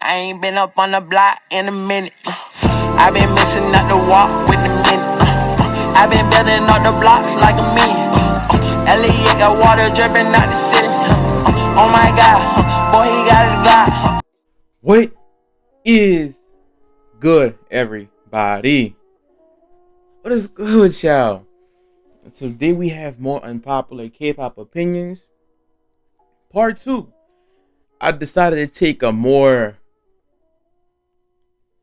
I ain't been up on the block in a minute. I been missing out the walk with the minute. I been building up the blocks like a million. Elliot got water dripping out the city. Oh my God, boy, he got his Glock. What is good, everybody? What is good with y'all? Today we have more unpopular K-pop opinions. Part 2. I decided to take a more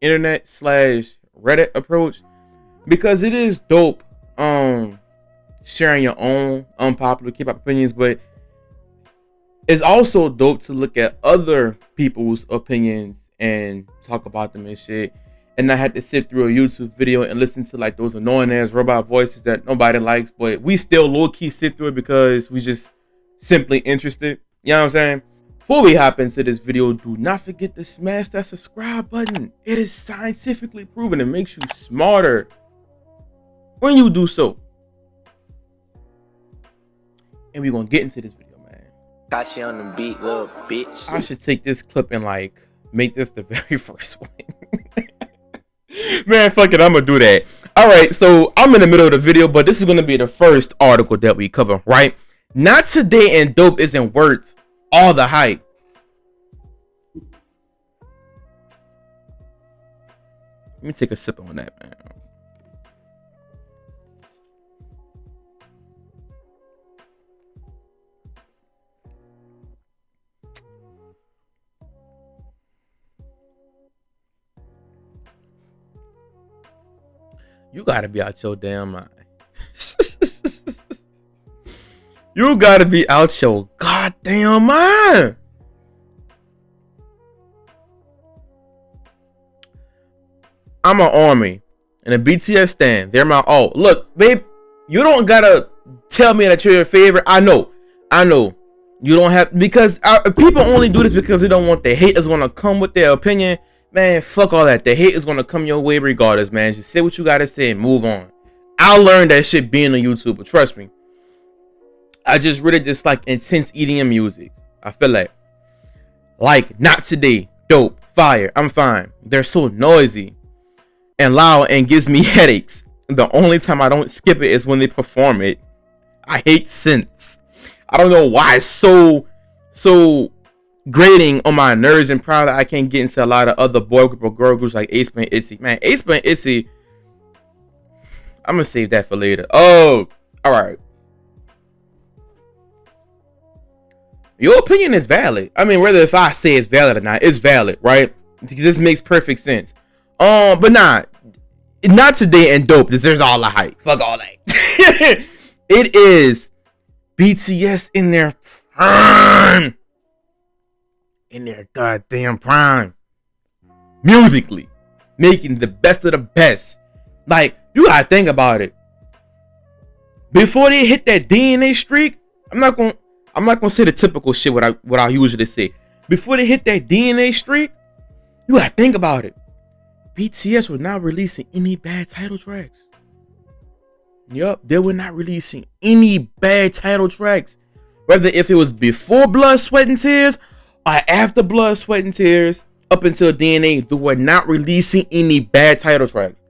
internet/Reddit approach because it is dope sharing your own unpopular K-pop opinions, but it's also dope to look at other people's opinions and talk about them and shit. And I had to sit through a YouTube video and listen to like those annoying ass robot voices that nobody likes, but we still low key sit through it because we just simply interested. You know what I'm saying? Before we hop into this video, do not forget to smash that subscribe button. It is scientifically proven. It makes you smarter when you do so. And we're gonna get into this video, man. Got you on the beat, little bitch. I should take this clip and like make this the very first one. Man, fuck it, I'm gonna do that. Alright, so I'm in the middle of the video, but this is gonna be the first article that we cover, right? Not Today and Dope isn't worth all the hype. Let me take a sip on that, man. You gotta be out your damn mind. You gotta be out your goddamn mind. I'm an army and a BTS stan. They're my all. Look, babe, you don't gotta tell me that you're your favorite. I know. You don't have, because people only do this because they don't want the haters gonna come with their opinion. Man, fuck all that. The hate is gonna come your way regardless, man. Just say what you gotta say and move on. I learned that shit being a YouTuber. Trust me. I just really just like intense EDM music. I feel like Not Today, Dope, Fire, I'm fine. They're so noisy and loud and gives me headaches. The only time I don't skip it is when they perform it. I hate synths. I don't know why it's so grating on my nerves, and probably I can't get into a lot of other boy group or girl groups like aespa and itzy. Man, aespa and itzy, I'm gonna save that for later. Oh, all right. Your opinion is valid. I mean, whether if I say it's valid or not, it's valid, right? Because this makes perfect sense. But Not Today and Dope deserves all the hype. Fuck all that. It is BTS in their prime. In their goddamn prime. Musically. Making the best of the best. Like, you gotta think about it. Before they hit that DNA streak, I'm not gonna say the typical shit what I usually say. Before they hit that DNA streak, you gotta think about it. BTS were not releasing any bad title tracks. Yup, they were not releasing any bad title tracks. Whether if it was before Blood, Sweat, and Tears or after Blood, Sweat, and Tears, up until DNA, they were not releasing any bad title tracks.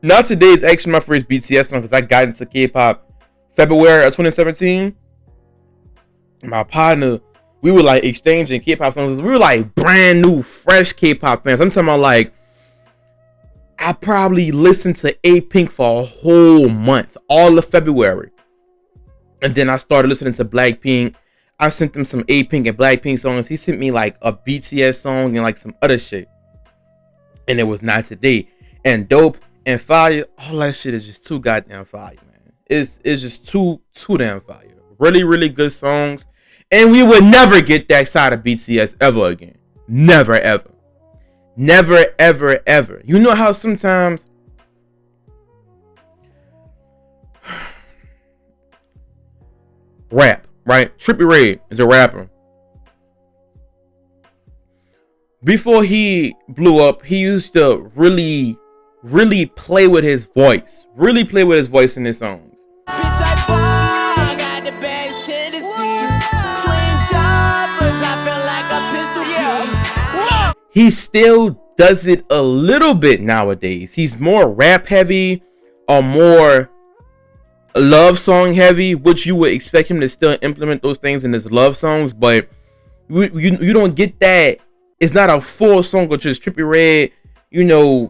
Not Today is actually my first BTS song because I got into K-pop February of 2017. My partner, we were like exchanging K-pop songs. We were like brand new, fresh K-pop fans. I'm talking about like, I probably listened to A-Pink for a whole month, all of February. And then I started listening to Blackpink. I sent him some A-Pink and Blackpink songs. He sent me like a BTS song and like some other shit. And it was Not Today. And Dope and Fire, all that shit is just too goddamn fire, man. It's just too damn fire. Really, really good songs. And we would never get that side of BTS ever again. Never, ever. Never, ever, ever. You know how sometimes rap, right? Trippie Redd is a rapper. Before he blew up, he used to really play with his voice. Really play with his voice in his songs. he still does it a little bit nowadays. He's more rap heavy or more love song heavy, which you would expect him to still implement those things in his love songs, but you don't get that. It's not a full song of just Trippie Redd,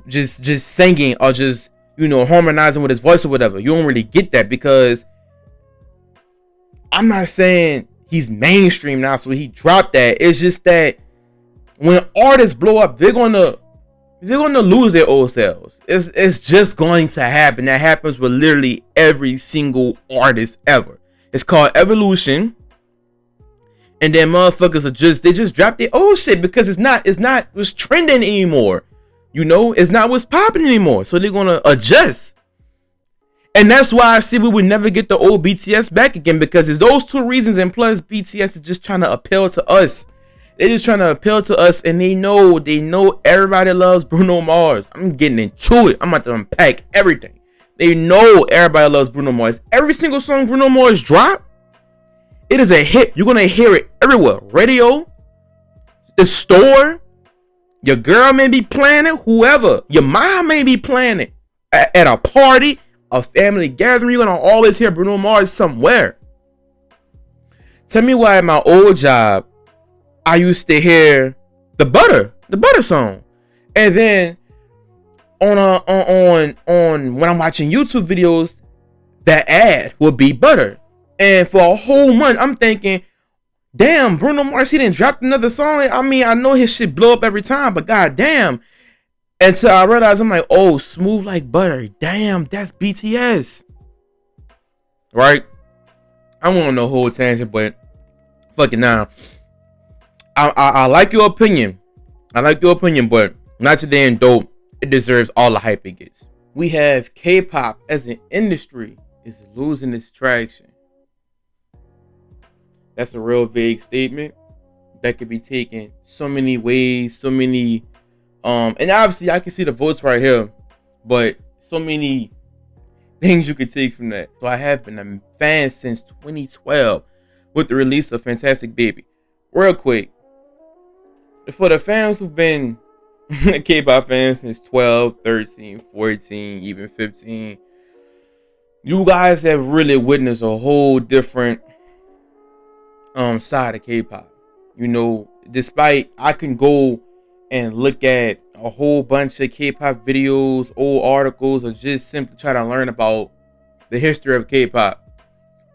just singing or just harmonizing with his voice or whatever. You don't really get that, because I'm not saying he's mainstream now, so he dropped that. It's just that when artists blow up, they're gonna lose their old selves. It's just going to happen. That happens with literally every single artist ever. It's called evolution. And then motherfuckers they just drop their old shit because it's not what's trending anymore. It's not what's popping anymore. So they're gonna adjust. And that's why I see we would never get the old BTS back again, because it's those two reasons, and plus BTS is just trying to appeal to us. They're just trying to appeal to us, and they know everybody loves Bruno Mars. I'm getting into it. I'm about to unpack everything. They know everybody loves Bruno Mars. Every single song Bruno Mars drop, it is a hit. You're gonna hear it everywhere. Radio, the store, your girl may be playing it, whoever, your mom may be playing it at a party, a family gathering. You're gonna always hear Bruno Mars somewhere. Tell me why at my old job I used to hear the butter song, and then on when I'm watching YouTube videos, that ad will be butter, and for a whole month I'm thinking, damn, Bruno Mars, he didn't drop another song. I mean, I know his shit blow up every time, but goddamn. Until I realized, I'm like, oh, Smooth Like Butter, damn, that's BTS, right? I went on the whole tangent, but fuck it now. I like your opinion. But not today and dope. It deserves all the hype it gets. We have K-pop as an industry is losing its traction. That's a real vague statement that could be taken so many ways, so many and obviously I can see the votes right here, but so many things you could take from that. So I have been a fan since 2012 with the release of Fantastic Baby. Real quick, for the fans who've been K-pop fans since 12, 13, 14, even 15, you guys have really witnessed a whole different side of K-pop. Despite I can go and look at a whole bunch of K-pop videos, old articles, or just simply try to learn about the history of K-pop,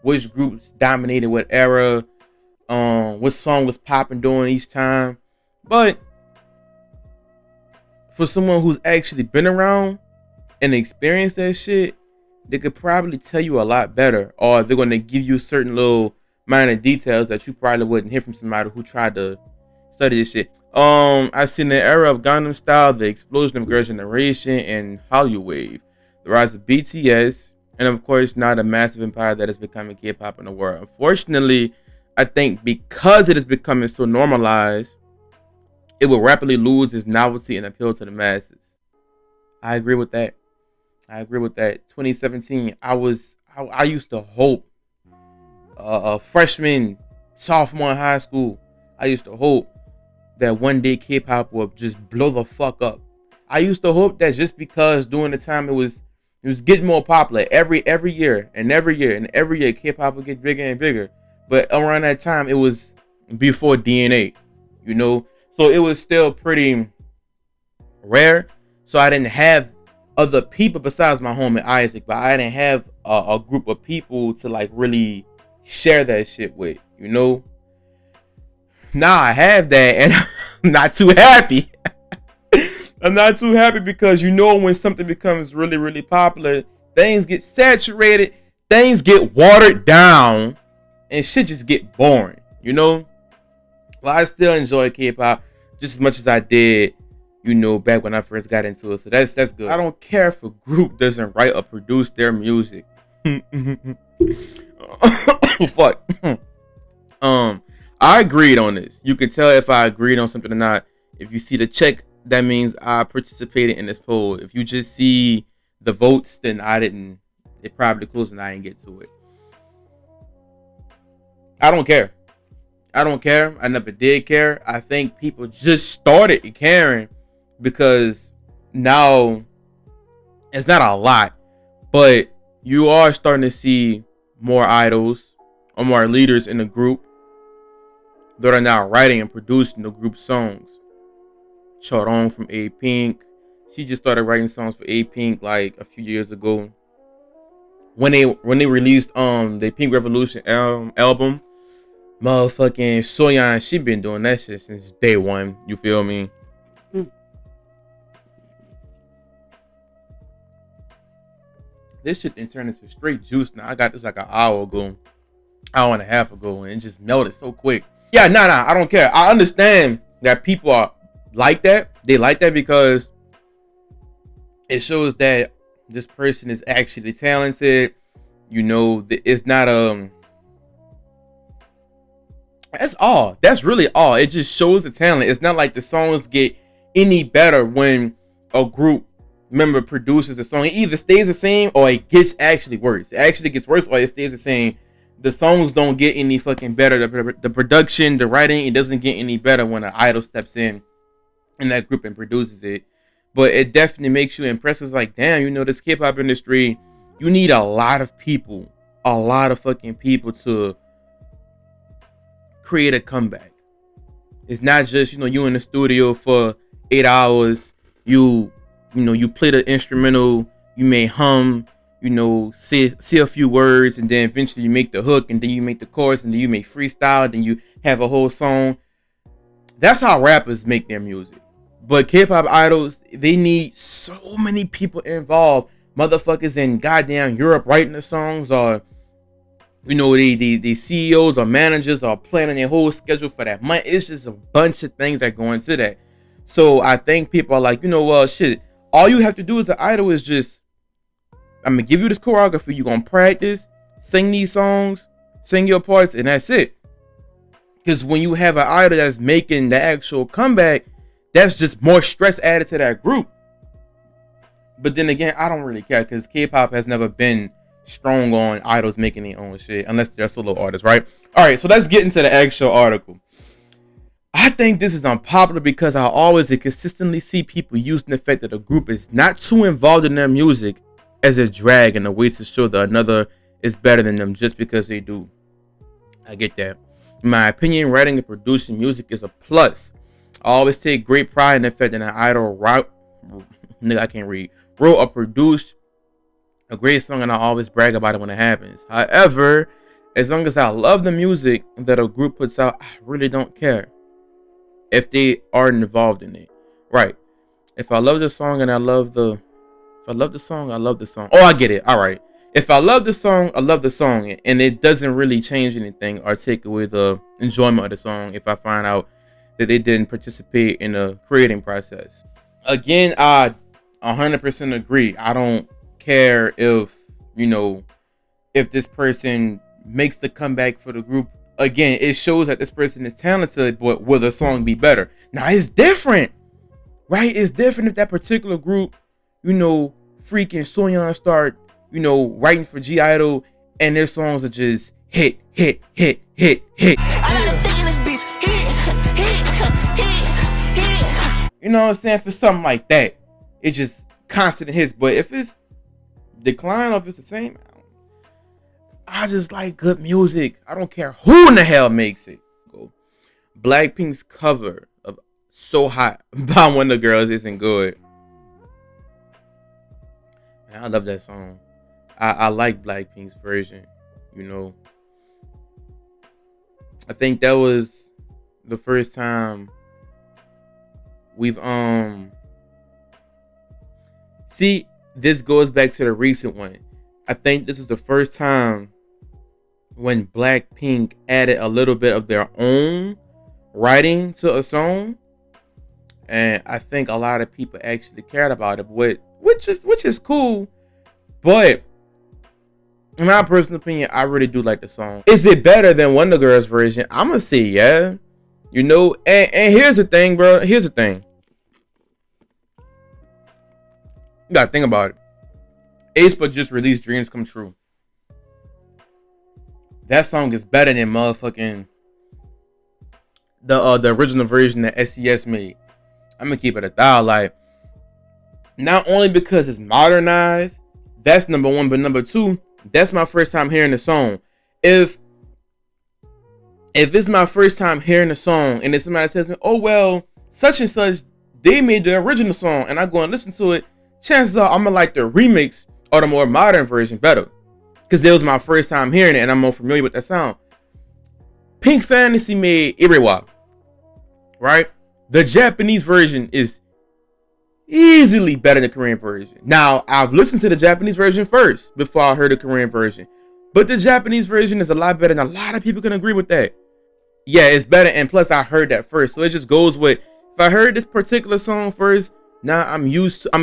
which groups dominated what era, what song was popping during each time. But for someone who's actually been around and experienced that shit, they could probably tell you a lot better, or they're going to give you certain little minor details that you probably wouldn't hear from somebody who tried to study this shit. I've seen the era of Gangnam Style, the explosion of Girl Generation, and Hallyu Wave, the rise of BTS, and of course now the massive empire that is becoming K-pop in the world. Unfortunately, I think because it is becoming so normalized, it will rapidly lose its novelty and appeal to the masses. I agree with that. 2017, I used to hope, a freshman, sophomore in high school, I used to hope that one day K-pop would just blow the fuck up. I used to hope that just because during the time it was getting more popular every year K-pop would get bigger and bigger. But around that time, it was before DNA, so it was still pretty rare. So I didn't have other people besides my homie Isaac, but I didn't have a group of people to like really share that shit with, Now I have that, and I'm not too happy. I'm not too happy because when something becomes really, really popular, things get saturated, things get watered down, and shit just get boring, Well, I still enjoy K-pop just as much as I did, back when I first got into it. So that's good. I don't care if a group doesn't write or produce their music. Fuck. I agreed on this. You can tell if I agreed on something or not. If you see the check, that means I participated in this poll. If you just see the votes, then I didn't. It probably closed and I didn't get to it. I don't care. I don't care. I never did care. I think people just started caring because now it's not a lot, but you are starting to see more idols or more leaders in the group that are now writing and producing the group songs. Charon from A Pink, she just started writing songs for A Pink like a few years ago. When they released the Pink Revolution album, motherfucking Soyeon, she been doing that shit since day one. You feel me? This shit didn't turn into straight juice now. I got this like an hour and a half ago, and it just melted so quick. Yeah, nah, I don't care. I understand that people are like that. They like that because it shows that this person is actually talented. You know, it's not that's all. That's really all. It just shows the talent. It's not like the songs get any better when a group member produces a song. It either stays the same or it gets actually worse. It actually gets worse or it stays the same. The songs don't get any fucking better. The production, the writing, it doesn't get any better when an idol steps in that group and produces it. But it definitely makes you impressed. It's like, damn, you know, this K-pop industry, you need a lot of people, a lot of fucking people to create a comeback. It's not just, you know, you in the studio for 8 hours, you play the instrumental, you may hum, you know, say a few words, and then eventually you make the hook, and then you make the chorus, and then you make freestyle, then you have a whole song. That's how rappers make their music. But K-pop idols, they need so many people involved. Motherfuckers in goddamn Europe writing the songs, or you know, the CEOs or managers are planning their whole schedule for that month. It's just a bunch of things that go into that. So I think people are like, you know, well, shit. All you have to do as an idol is just, I'm gonna give you this choreography. You're gonna practice, sing these songs, sing your parts, and that's it. Because when you have an idol that's making the actual comeback, that's just more stress added to that group. But then again, I don't really care because K-pop has never been strong on idols making their own shit unless they're solo artists, right? All right, so let's get into the actual article. I think this is unpopular because I always consistently see people using the fact that a group is not too involved in their music as a drag and a way to show that another is better than them just because they do. I get that. In my opinion, writing and producing music is a plus. I always take great pride in the fact that an idol wrote or produced a great song, and I always brag about it when it happens. However, as long as I love the music that a group puts out, I really don't care if they aren't involved in it. Right. If I love the song and I love the song, I love the song. Oh, I get it. All right. If I love the song, I love the song, and it doesn't really change anything or take away the enjoyment of the song if I find out that they didn't participate in the creating process. Again, I 100% agree. I don't care if, you know, if this person makes the comeback for the group. Again, it shows that this person is talented, but will the song be better? Now, it's different, right? It's different if that particular group, you know, freaking Soyeon start, you know, writing for G Idol and their songs are just hit. You know what I'm saying? For something like that, it just constant hits. But if it's decline or if it's the same, I just like good music. I don't care who in the hell makes it. Blackpink's cover of So Hot by one of the girls isn't good. Man, I love that song. I like Blackpink's version, you know. I think that was the first time we've see, this goes back to the recent one. I think this was the first time when Blackpink added a little bit of their own writing to a song, and I think a lot of people actually cared about it, which is cool. But in my personal opinion, I really do like the song. Is it better than Wonder Girl's version? I'm gonna say yeah. You know, and here's the thing, bro. Here's the thing. You gotta think about it. aespa just released Dreams Come True. That song is better than motherfucking the original version that SES made. I'm gonna keep it 1,000. Like, not only because it's modernized, that's number one, but number two, that's my first time hearing the song. If it's my first time hearing the song and then somebody tells me, oh well, such and such, they made the original song, and I go and listen to it, chances are I'm gonna like the remix or the more modern version better, because it was my first time hearing it and I'm more familiar with that sound. Pink Fantasy made Iriwa, right? The Japanese version is easily better than the Korean version. Now, I've listened to the Japanese version first before I heard the Korean version, but the Japanese version is a lot better, and a lot of people can agree with that. Yeah, it's better, and plus I heard that first, so it just goes with, if I heard this particular song first, now I'm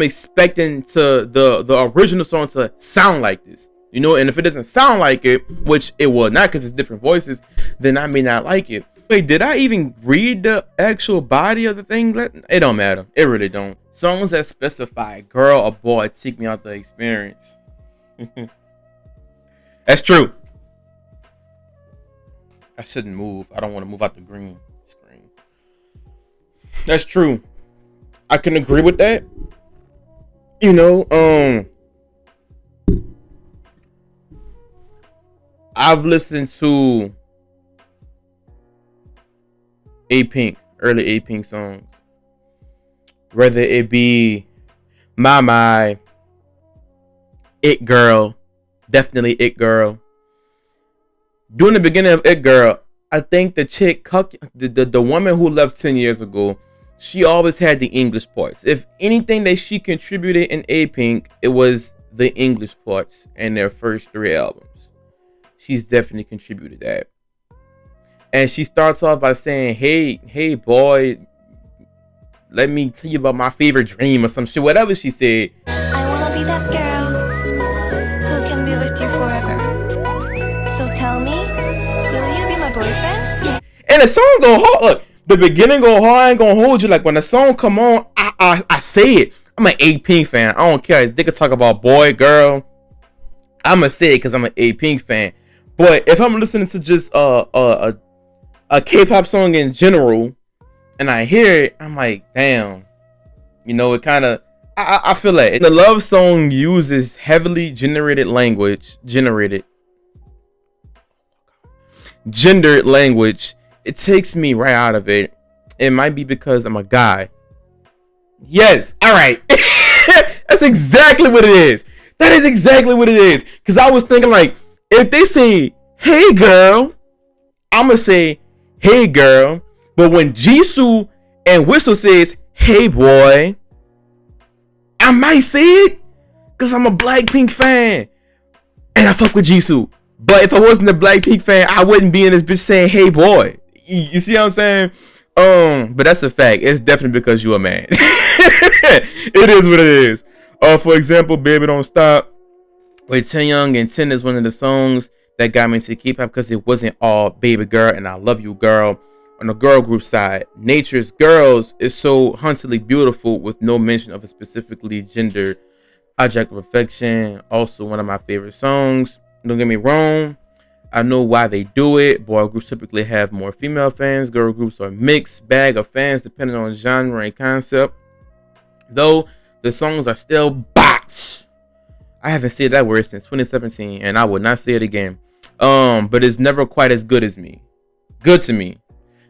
expecting to the original song to sound like this, you know. And if it doesn't sound like it, which it will not, because it's different voices, then I may not like it. Wait, did I even read the actual body of the thing? It don't matter. It really don't. Songs that specify girl or boy take me out the experience. That's true. I shouldn't move. I don't want to move out the green screen. That's true. I can agree with that. You know, I've listened to early A Pink songs, whether it be My, It Girl, definitely It Girl. During the beginning of It Girl, I think the chick, the woman who left 10 years ago, she always had the English parts. If anything that she contributed in A Pink, it was the English parts in their first 3 albums. She's definitely contributed that. And she starts off by saying, hey boy, let me tell you about my favorite dream or some shit, whatever she said. I wanna be that girl who can be with you forever. So tell me, will you be my boyfriend? And the song go hard. Look, the beginning go hard. I ain't gonna hold you. Like, when the song come on, I say it. I'm an A Pink fan. I don't care. They could talk about boy, girl. I'ma say it because I'm an A Pink fan. But if I'm listening to just a K-pop song in general, and I hear it, I'm like, damn. You know, it kind of, I feel like the love song uses heavily gendered language. It takes me right out of it. It might be because I'm a guy. Yes, all right. That's exactly what it is. That is exactly what it is. Because I was thinking, like, if they say, hey girl, I'm going to say, hey girl. But when Jisoo and Whistle says, hey boy, I might say it because I'm a Blackpink fan and I fuck with Jisoo. But if I wasn't a Blackpink fan, I wouldn't be in this bitch saying, hey boy. You see what I'm saying? But that's a fact. It's definitely because you're a man. It is what it is. For example, Baby Don't Stop with Taeyong, and 10 is one of the songs that got me into K-pop because it wasn't all baby girl and I love you girl. On the girl group side, Nature's Girls is so huntily beautiful with no mention of a specifically gendered object of affection. Also one of my favorite songs. Don't get me wrong, I know why they do it. Boy groups typically have more female fans. Girl groups are a mixed bag of fans depending on genre and concept. Though the songs are still bots. I haven't said that word since 2017 and I would not say it again. But it's never quite as good as me. Good to me.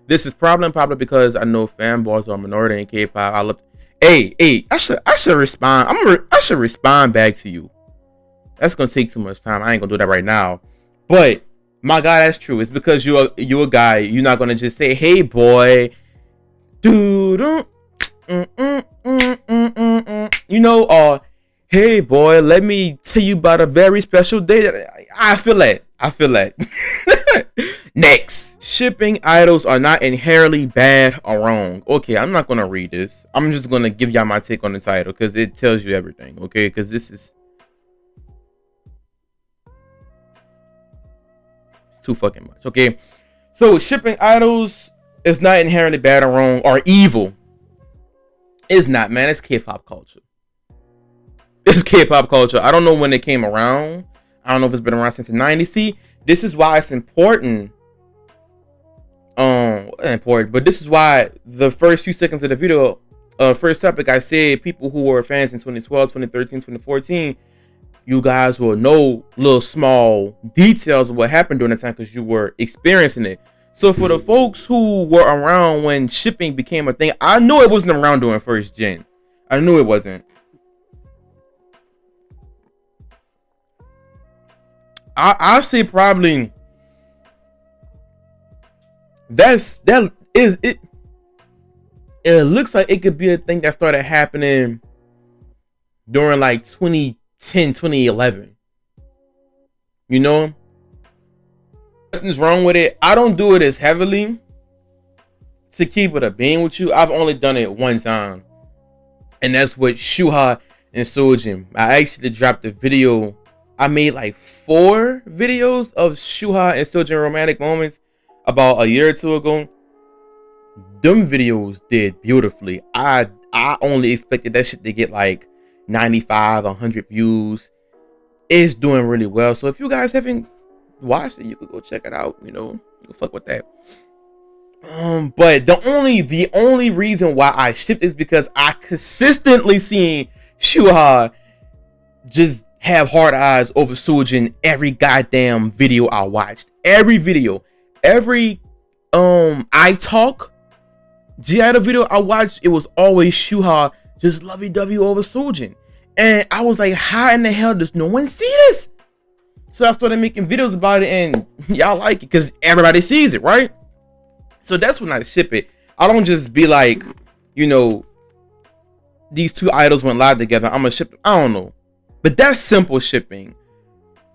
This is probably because I know fanboys are a minority in K-pop. I should respond. I should respond back to you. That's gonna take too much time. I ain't gonna do that right now. But my God, that's true. It's because you're a guy. You're not gonna just say, "Hey, boy," you know, "Hey, boy, let me tell you about a very special day." I feel that. Next, shipping idols are not inherently bad or wrong. Okay, I'm not gonna read this. I'm just gonna give y'all my take on the title because it tells you everything. Okay, because this is too fucking much. Okay, so shipping idols is not inherently bad or wrong or evil. It's not, man. It's K-pop culture. It's K-pop culture. I don't know when it came around. I don't know if it's been around since the 90s. See, this is why it's important Important, but this is why the first few seconds of the video, first topic, I said people who were fans in 2012, 2013, 2014, you guys will know little small details of what happened during the time because you were experiencing it. So for the folks who were around when shipping became a thing, I knew it wasn't around during first gen. I knew it wasn't. I say probably that is it. It looks like it could be a thing that started happening during like 2010, 2011. You know, nothing's wrong with it. I don't do it as heavily. To keep it a being with you, I've only done it one time, and that's with Shuha and Sojin. I actually dropped a video. I made like 4 videos of Shuha and Sojin romantic moments about a year or 2 ago. Them videos did beautifully. I only expected that shit to get like 95, 100 views. It's doing really well. So if you guys haven't watched it, you could go check it out. You know, you can fuck with that. But the only reason why I shipped is because I consistently seen Shuha just have hard eyes over Sojin every goddamn video I watched. Every video, every I talk G-Idol video I watched, it was always Shuha just lovey-dovey over Sojin. And I was like, how in the hell does no one see this? So I started making videos about it, and y'all like it because everybody sees it, right? So that's when I ship it. I don't just be like, you know, these two idols went live together, I'm gonna ship them. I don't know. But that's simple shipping.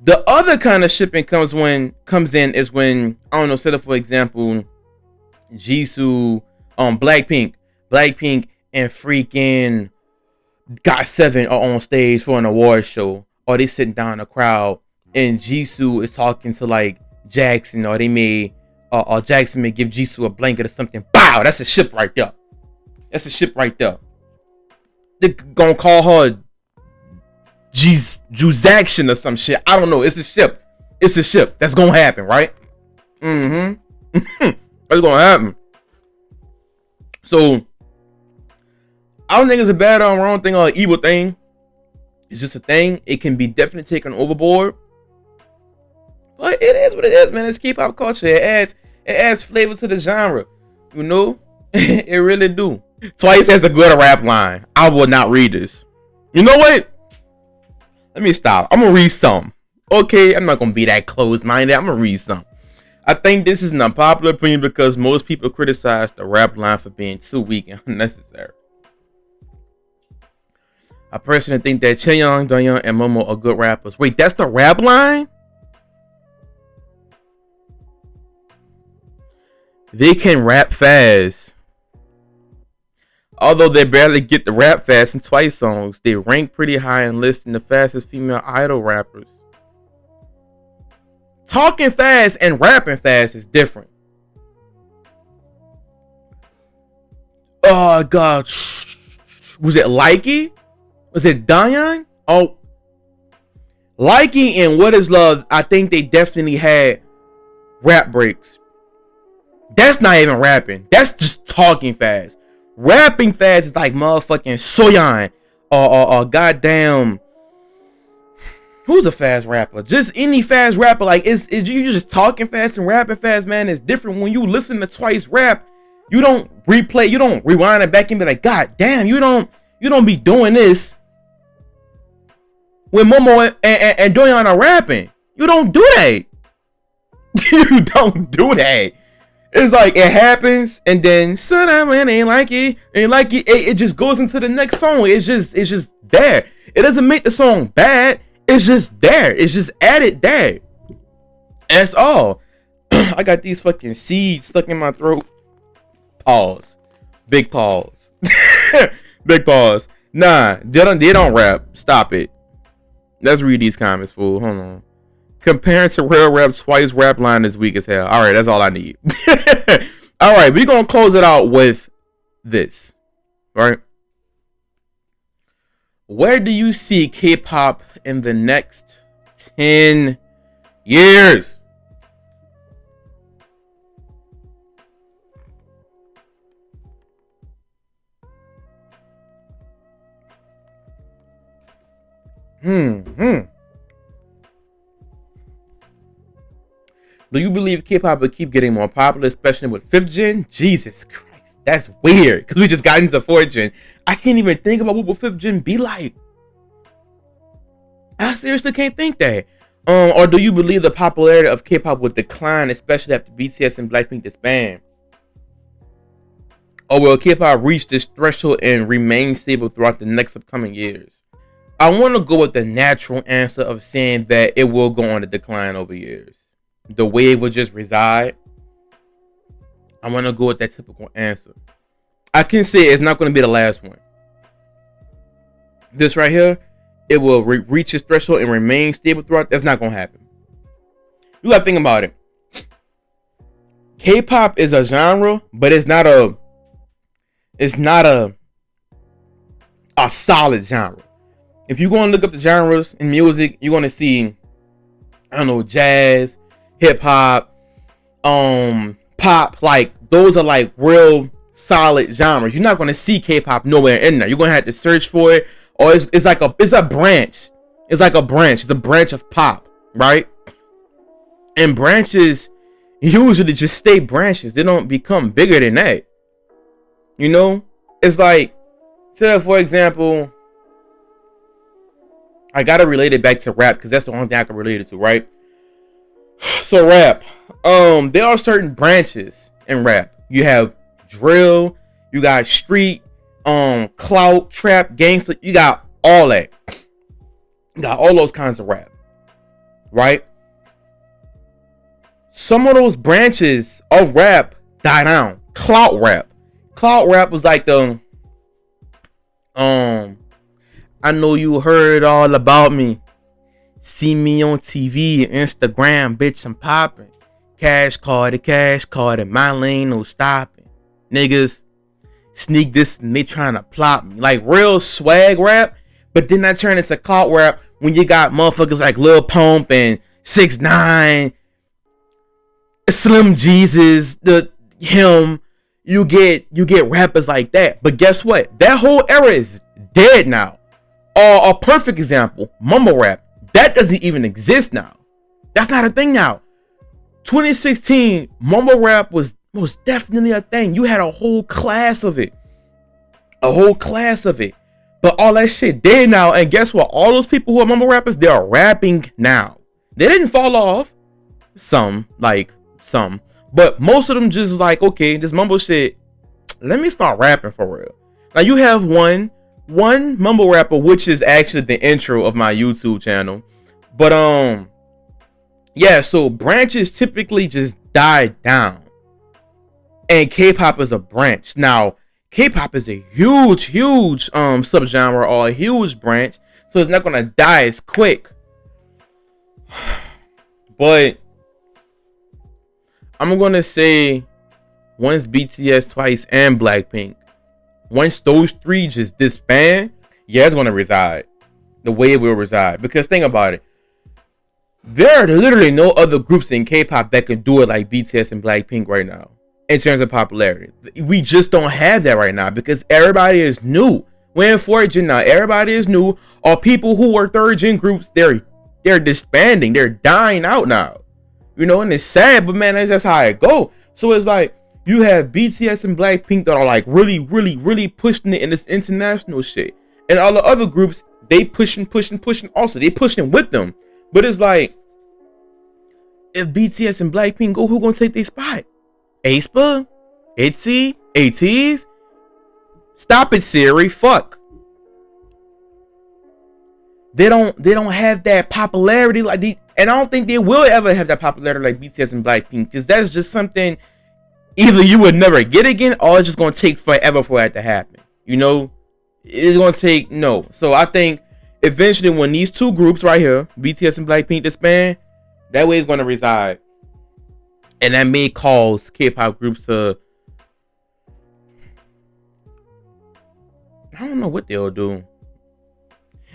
The other kind of shipping comes in is when, I don't know, set up for example, Jisoo, Blackpink and freaking GOT7 are on stage for an award show, or they sitting down in the crowd and Jisoo is talking to like Jackson, or they may or Jackson may give Jisoo a blanket or something. Bow, that's a ship right there. That's a ship right there. They're gonna call her Juzaction or some shit. I don't know. It's a ship. It's a ship. That's gonna happen, right? That's gonna happen. So I don't think it's a bad or wrong thing or evil thing. It's just a thing. It can be definitely taken overboard. But it is what it is, man. It's K-pop culture. It adds flavor to the genre. You know? It really do. Twice has a good rap line. I will not read this. You know what? Let me stop. I'm gonna read some. Okay, I'm not gonna be that closed-minded. I'm gonna read some. I think this is an unpopular opinion because most people criticize the rap line for being too weak and unnecessary. I personally think that Chaeyoung, Doyoung, and Momo are good rappers. Wait, that's the rap line? They can rap fast. Although they barely get the rap fast in Twice songs, they rank pretty high and listing the fastest female idol rappers. Talking fast and rapping fast is different. Oh god. Was it Likey? Was it Dayan? Oh, Likey and What Is Love, I think they definitely had rap breaks. That's not even rapping. That's just talking fast. Rapping fast is like motherfucking Soyeon or goddamn. Who's a fast rapper? Just any fast rapper. Like it's you just talking fast and rapping fast, man. It's different when you listen to Twice rap. You don't replay. You don't rewind it back and be like, God damn. You don't be doing this when Momo and Doyoung are rapping. You don't do that. You don't do that. It's like it happens and then ain't like it. It just goes into the next song. It's just there. It doesn't make the song bad. It's just there. It's just added there. That's all. I got these fucking seeds stuck in my throat. Pause. Big pause. Big pause. Nah, they don't rap. Stop it. Let's read these comments, fool. Hold on. Comparing to real rap, Twice rap line is weak as hell. All right, that's all I need. All right, we're going to close it out with this. All right. Where do you see K-pop in the next 10 years? Do you believe K-pop will keep getting more popular, especially with 5th gen? Jesus Christ, that's weird, because we just got into 4th gen. I can't even think about what will 5th gen be like. I seriously can't think that. Or do you believe the popularity of K-pop would decline, especially after BTS and Blackpink disband? Or will K-pop reach this threshold and remain stable throughout the next upcoming years? I want to go with the natural answer of saying that it will go on a decline over years. The wave will just reside. I want to go with that typical answer. I can say it's not going to be the last one. This right here, it will reach its threshold and remain stable throughout. That's not going to happen. You got to think about it. K-pop is a genre, but it's not a solid genre. If you're going to look up the genres in music, you're going to see, I don't know, jazz, hip hop, pop. Like, those are like real solid genres. You're not going to see K-pop nowhere in there. You're going to have to search for it, or it's a branch. It's like a branch. It's a branch of pop, right? And branches usually just stay branches. They don't become bigger than that. You know, it's like, say for example, I gotta relate it back to rap because that's the only thing I can relate it to, right? So rap, there are certain branches in rap. You have drill, you got street, clout, trap, gangster. You got all that. You got all those kinds of rap, right? Some of those branches of rap die down. Clout rap was like the I know you heard all about me. See me on TV, Instagram, bitch, I'm popping. Cash card, my lane, no stopping. Niggas sneak this and they trying to plot me. Like real swag rap, but then that turn into clout rap when you got motherfuckers like Lil Pump and 6ix9ine, Slim Jesus, him. You get rappers like that. But guess what? That whole era is dead now. A perfect example, mumble rap. That doesn't even exist now. That's not a thing now. 2016, mumble rap was definitely a thing. You had a whole class of it. But all that shit dead now. And guess what? All those people who are mumble rappers, they are rapping now. They didn't fall off. Some. But most of them just like, okay, this mumble shit, let me start rapping for real. Now you have one mumble rapper, which is actually the intro of my YouTube channel. But yeah, so branches typically just die down. And K-pop is a branch. Now, K-pop is a huge subgenre or a huge branch. So it's not gonna die as quick. But I'm gonna say once BTS, Twice, and Blackpink, once those three just disband, yeah, it's gonna reside. The way it will reside. Because think about it. There are literally no other groups in K-pop that can do it like BTS and Blackpink right now. In terms of popularity. We just don't have that right now because everybody is new. We're in 4th gen now. Everybody is new. Or people who are 3rd gen groups, they're disbanding. They're dying out now. You know, and it's sad, but man, that's how it go. So it's like you have BTS and Blackpink that are like really pushing it in this international shit. And all the other groups, they pushing also. They pushing with them. But it's like, if BTS and Blackpink go, who gonna take their spot? aespa? ITZY? ATEEZ? Stop it, Siri. Fuck. They don't have that popularity like the, and I don't think they will ever have that popularity like BTS and Blackpink, because that's just something either you would never get again, or it's just gonna take forever for that to happen. You know, it's gonna take So I think eventually when these two groups right here, BTS and Blackpink, disband, that way is gonna reside, and that may cause K-pop groups to, I don't know what they'll do.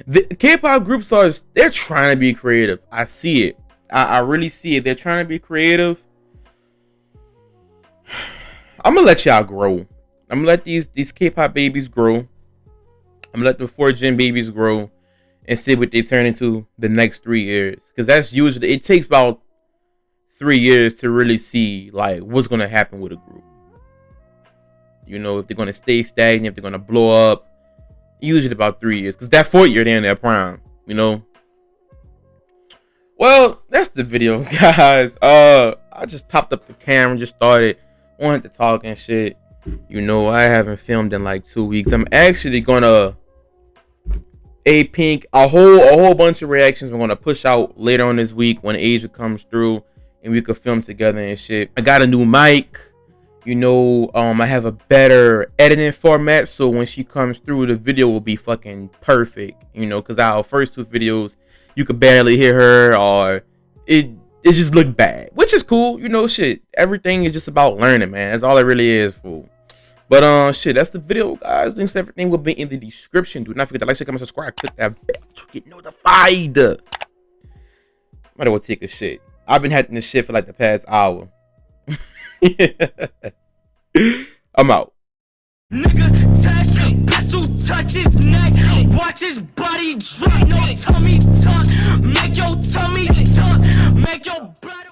The K-pop groups they're trying to be creative. I see it. I really see it. They're trying to be creative. I'm gonna let y'all grow. I'm gonna let these K-pop babies grow. I'm gonna let the 4th gen babies grow. and see what they turn into the next 3 years. Because that's usually, it takes about 3 years to really see like what's gonna happen with a group. You know, if they're gonna stay stagnant, if they're gonna blow up. Usually about 3 years, because that 4th year they're in their prime. You know. Well, that's the video, guys. I just popped up the camera, just started, wanted to talk and shit. You know, I haven't filmed in like 2 weeks. I'm actually gonna pink a whole bunch of reactions we're gonna push out later on this week when Asia comes through and we could film together and shit. I got a new mic. You know, I have a better editing format, so when she comes through, the video will be fucking perfect. You know, because our first 2 videos, you could barely hear her, or it just looked bad, which is cool. You know, shit. Everything is just about learning, man. That's all it really is, fool. But shit, that's the video, guys. Links to everything will be in the description. Do not forget to like, share, comment, subscribe, click that bell to get notified. Might as well take a shit. I've been having this shit for like the past hour. I'm out. Nigga, touch, pistol touch his neck, watch his body drop, no tummy tuck, make your tummy tuck, make your blood.